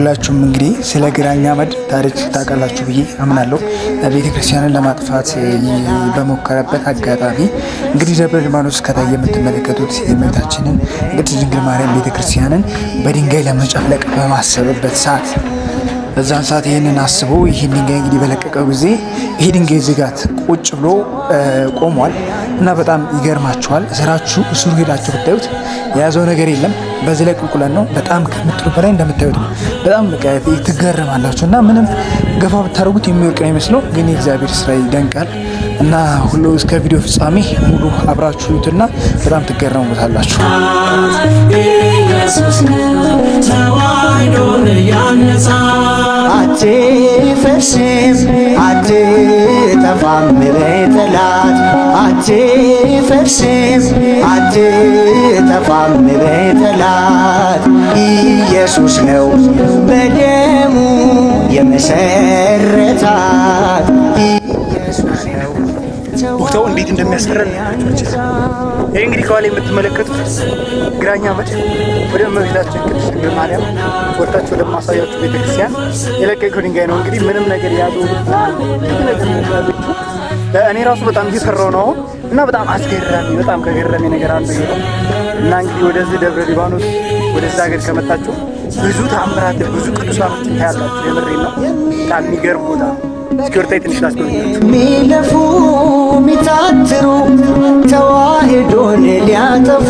ሁላችሁም እንግዲህ ስለ ግራኝ አመድ ታሪክ ታውቃላችሁ ብዬ አምናለሁ። ቤተክርስቲያንን ለማጥፋት በሞከረበት አጋጣሚ እንግዲህ ደብረ ሊባኖስ ከታይ የምትመለከቱት የእመቤታችንን ቅድስት ድንግል ማርያም ቤተክርስቲያንን በድንጋይ ለመጨፍለቅ በማሰብበት ሰዓት በዛን ሰዓት ይህንን አስቦ ይህን ድንጋይ እንግዲህ በለቀቀው ጊዜ ይሄ ድንጋይ ዝጋት ቁጭ ብሎ ቆሟል እና በጣም ይገርማችኋል። ስራችሁ እስሩ ሄዳችሁ ብታዩት የያዘው ነገር የለም። በዚህ ላይ ቁልቁለት ነው። በጣም ከምትሉ በላይ እንደምታዩት ነው። በጣም ትገረማላችሁ እና ምንም ገፋ ብታደርጉት የሚወርቅ ነው የሚመስለው፣ ግን የእግዚአብሔር ስራ ይደንቃል እና ሁሉ እስከ ቪዲዮ ፍጻሜ ሙሉ አብራችሁ ይዩትና በጣም ትገረሙበታላችሁ። አትፈርስም አትጠፋም በጠላት አትፈርስም አትጠፋም በጠላት ኢየሱስ ነው በደሙ የመሰረታት ኢየሱስ ነው። ቦታው እንዴት እንደሚያስፈራል ይሄ እንግዲህ ከኋላ የምትመለከቱት ግራኝ አመድ ወደ እመቤታችን ቅድስት ድንግል ማርያም ወርታችሁ ወደማሳያችሁ ቤተክርስቲያን የለቀቀው ድንጋይ ነው። እንግዲህ ምንም ነገር ያለው እኔ ራሱ በጣም እየፈራሁ ነው እና በጣም አስገራሚ በጣም ከገረመ ነገር አንዱ ነው እና እንግዲህ ወደዚህ ደብረ ሊባኖስ ወደዛ ሀገር ከመጣችሁ ብዙ ተአምራት ብዙ ቅዱሳኖችን ታያላችሁ። የምሬን ነው። በጣም የሚገርም ቦታ ስኪርታይ ትንሽ ላስጎብኛችሁ። ሚለፉ ሚታትሩ ተዋህዶን ሊያጠፉ